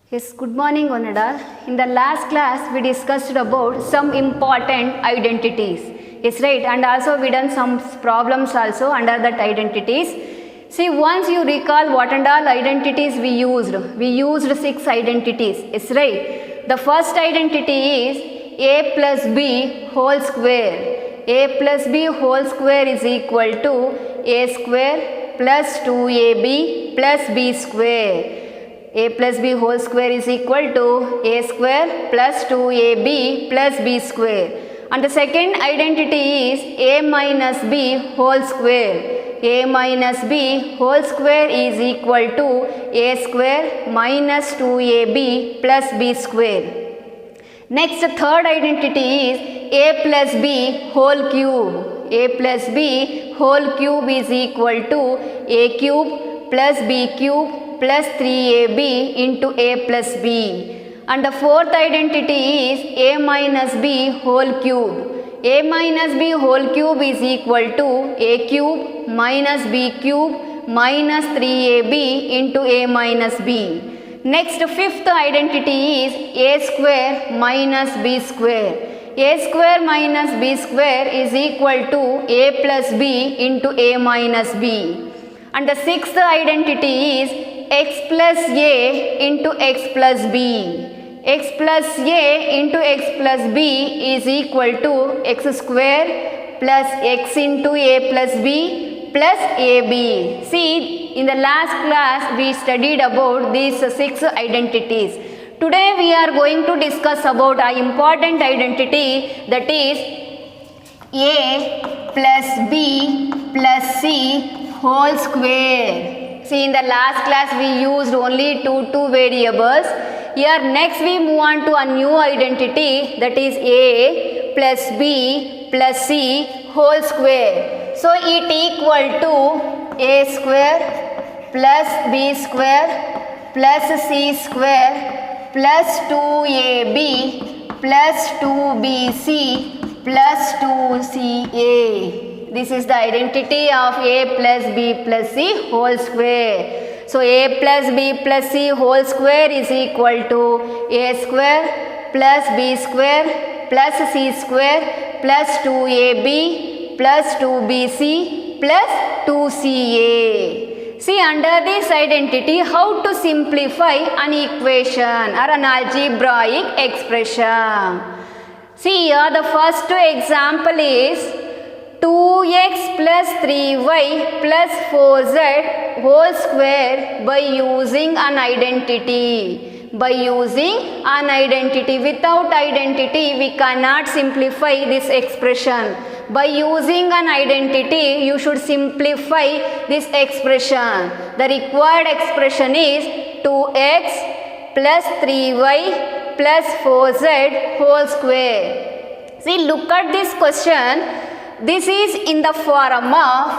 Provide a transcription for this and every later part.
Yes, good morning, one and all. In the last class, we discussed about some important identities. Yes, right, and also we done some problems also under that identities. See, once you recall what and all identities we used 6 identities. Yes, right. The first identity is a plus b whole square. A plus b whole square is equal to a square plus 2ab plus b square. A plus b whole square is equal to a square plus 2ab plus b square. And the second identity is a minus b whole square. A minus b whole square is equal to a square minus 2ab plus b square. Next, third identity is a plus b whole cube. A plus b whole cube is equal to a cube plus b cube plus 3ab into a plus b. And the fourth identity is a minus b whole cube. A minus b whole cube is equal to a cube minus b cube minus 3ab into a minus b. Next, fifth identity is a square minus b square. A square minus b square is equal to a plus b into a minus b. And the sixth identity is x plus a into x plus b. X plus a into x plus b is equal to x square plus x into a plus b plus ab. See, in the last class we studied about these 6 identities. Today we are going to discuss about an important identity, that is a plus b plus c whole square. See, in the last class we used only two variables. Here next we move on to a new identity, that is a plus b plus c whole square. So it equal to a square plus b square plus c square plus 2ab plus 2bc plus 2ca. This is the identity of a plus b plus c whole square. So a plus b plus c whole square is equal to a square plus b square plus c square plus 2ab plus 2bc plus 2ca. See, under this identity, how to simplify an equation or an algebraic expression. See here, the first example is 2x plus 3y plus 4z whole square by using an identity. By using an identity. Without identity, we cannot simplify this expression. By using an identity, you should simplify this expression. The required expression is 2x plus 3y plus 4z whole square. See, look at this question. This is in the form of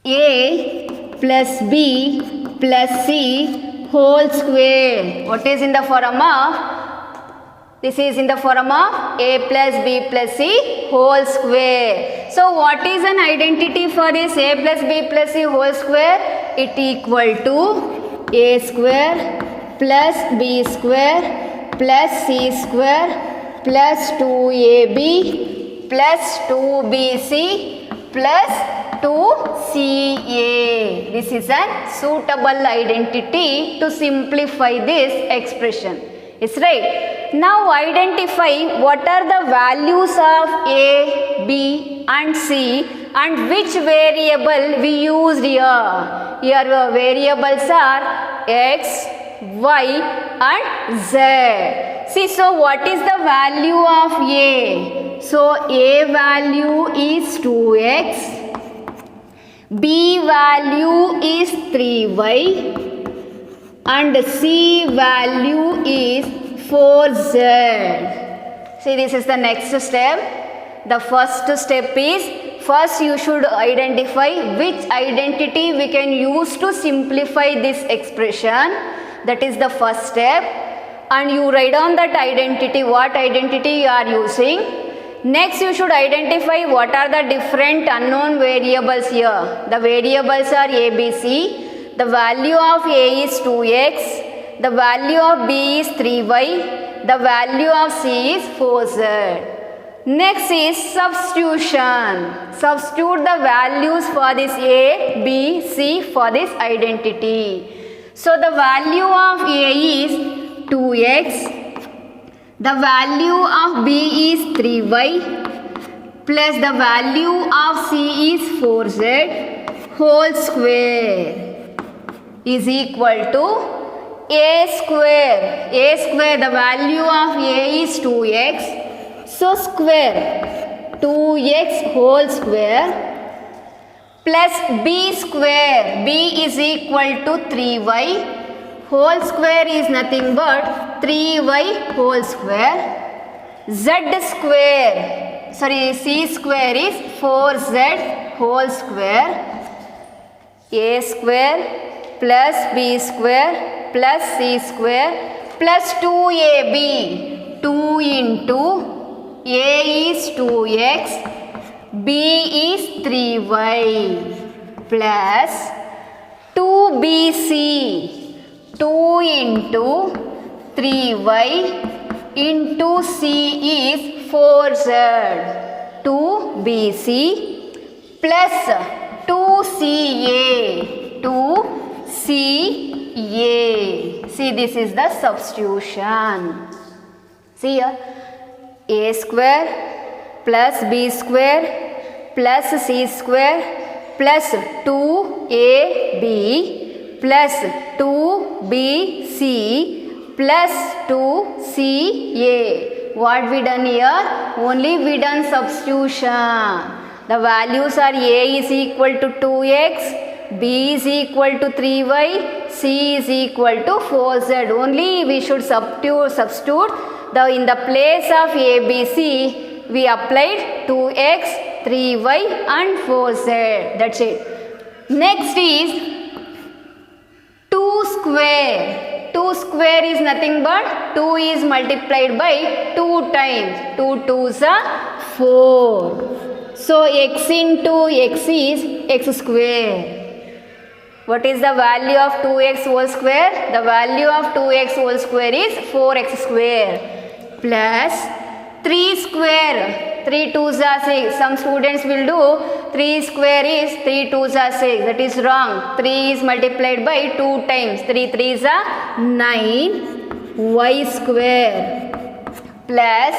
a plus b plus c whole square. What is in the form of? This is in the form of a plus b plus c whole square. So what is an identity for this a plus b plus c whole square? It equal to a square plus b square plus c square plus 2ab plus 2bc plus 2ca. This is a suitable identity to simplify this expression. Is right. Now identify what are the values of a, b and c and which variable we used here. Here the variables are x, y and z. See, so what is the value of a? So a value is 2x, b value is 3y and c value is 4z. See, this is the next step. The first step is, first you should identify which identity we can use to simplify this expression. That is the first step, and you write down that identity, what identity you are using. Next you should identify what are the different unknown variables here. The variables are A, B, C. The value of A is 2x. The value of B is 3y. The value of C is 4z. Next is substitution. Substitute the values for this A, B, C for this identity. So the value of A is 2x. The value of B is 3y plus the value of C is 4z whole square is equal to A square. A square, the value of A is 2x. So square 2x whole square plus B square. B is equal to 3y. Whole square is nothing but 3y whole square. Z square, sorry, C square is 4z whole square. A square plus B square plus C square plus 2AB. 2 into A is 2x, B is 3y plus 2BC. 2 into 3y into C is 4z. 2BC plus 2CA. 2CA. See, this is the substitution. See here. A square plus B square plus C square plus 2AB plus 2BC plus 2CA. What we done here? Only we done substitution. The values are A is equal to 2x, B is equal to 3y, C is equal to 4z. Only we should substitute. In the place of A, B, C, we applied 2x, 3y and 4z. That's it. Next is 2 square. 2 square is nothing but 2 is multiplied by 2 times. 2 2s are 4. So x into x is x square. What is the value of 2x whole square? The value of 2x whole square is 4x square plus 3 square. 3 2s are 6. Some students will do 3 square is 3 2s are 6. That is wrong. 3 is multiplied by 2 times. 3 3s are 9 y square plus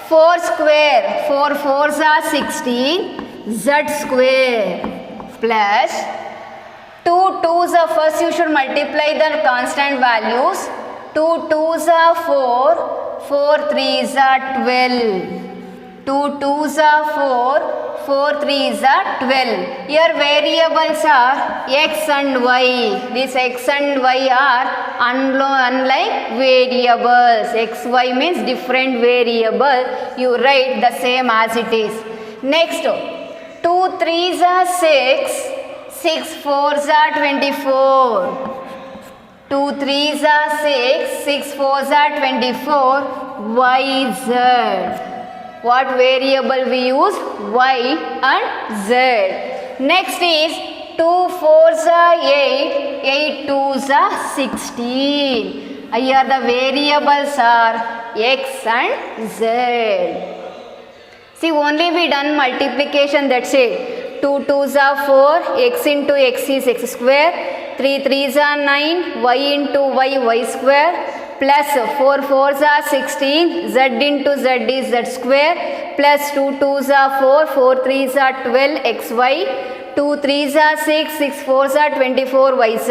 4 square. 4 4s are 16 z square plus 2 2s are, first you should multiply the constant values. 2 2s are 4. 4 3s are 12. 2 2s are 4. 4 3s are 12. Here variables are x and y. These x and y are unlike variables. x, y means different variable. You write the same as it is. Next, 2 3s are 6. 6 4s are 24. 2 3s are 6. 6 4s are 24. Y, Z. What variable we use? Y and Z. Next is 2 4s are 8. 8 2s are 16. Here the variables are x and z. See, only we done multiplication, that's it. 2 2s are 4. X into x is x square. 3 3s are 9. Y into y, y square. Plus 4 4s are 16, z into z is z square, plus 2 2s are 4, 4 3s are 12 xy, 2 3s are 6, 6 4s are 24 yz,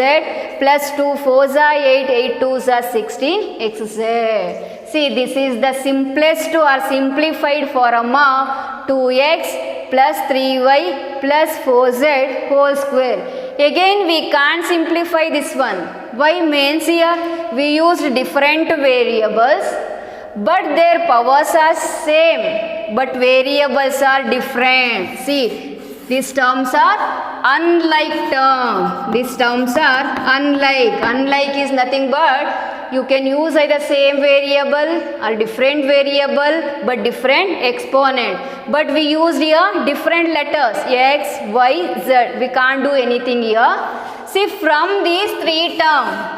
plus 2 4s are 8, 8 2s are 16 xz. See, this is the simplest or simplified form of 2x plus 3y plus 4z whole square. Again we can't simplify this one. Why? Means here we used different variables but their powers are same but variables are different. See, these terms are unlike terms. These terms are unlike. Unlike is nothing but you can use either same variable or different variable but different exponent. But we used here different letters x, y, z. We can't do anything here. See, from these three terms,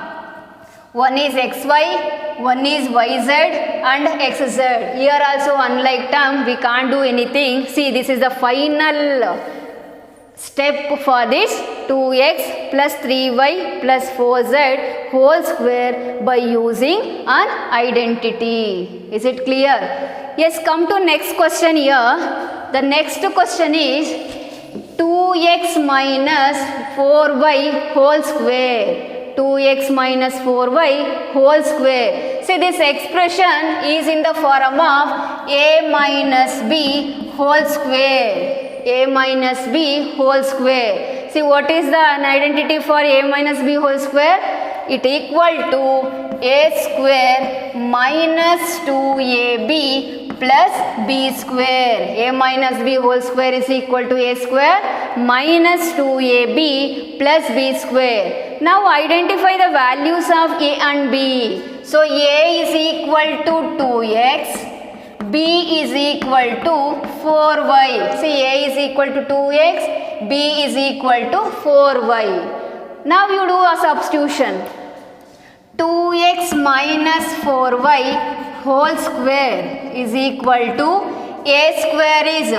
one is xy, one is yz and xz. Here also unlike term, we can't do anything. See, this is the final step for this 2x plus 3y plus 4z whole square by using an identity. Is it clear? Yes, come to next question here. The next question is 2x minus 4y whole square. 2x minus 4y whole square. See, this expression is in the form of a minus b whole square. A minus b whole square. See, what is the identity for a minus b whole square? It equal to a square minus 2ab plus b square. A minus b whole square is equal to a square minus 2ab plus b square. Now identify the values of a and b. So a is equal to 2x. B is equal to 4y. See, a is equal to 2x, b is equal to 4y. Now you do a substitution. 2x minus 4y whole square is equal to a square is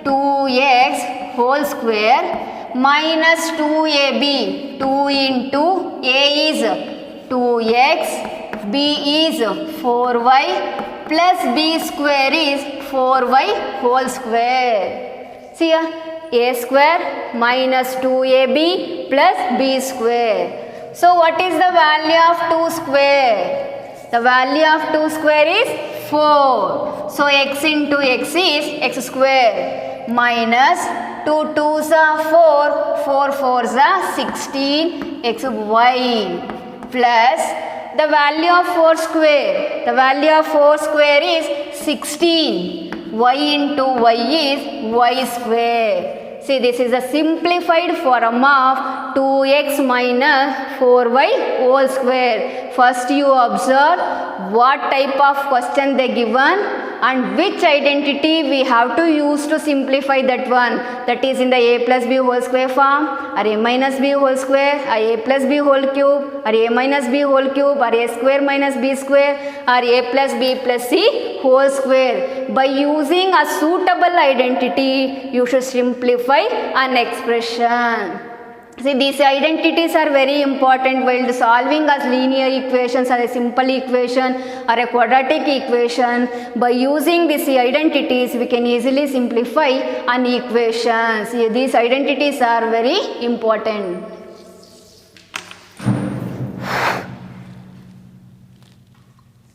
2x whole square minus 2ab. 2 into a is 2x, b is 4y plus b square is 4y whole square. See here, a square minus 2ab plus b square. So what is the value of 2 square? The value of 2 square is 4. So x into x is x square minus 2 2s are 4, 4 4s are 16 xy plus the value of 4 square. The value of 4 square is 16. Y into y is y square. See, this is a simplified form of 2x minus 4y whole square. First you observe what type of question they given and which identity we have to use to simplify that one. That is in the a plus b whole square form or a minus b whole square or a plus b whole cube or a minus b whole cube or a square minus b square or a plus b plus c whole square. By using a suitable identity, you should simplify an expression. See, these identities are very important while solving as linear equations or a simple equation or a quadratic equation. By using these identities, we can easily simplify an equation. See, these identities are very important.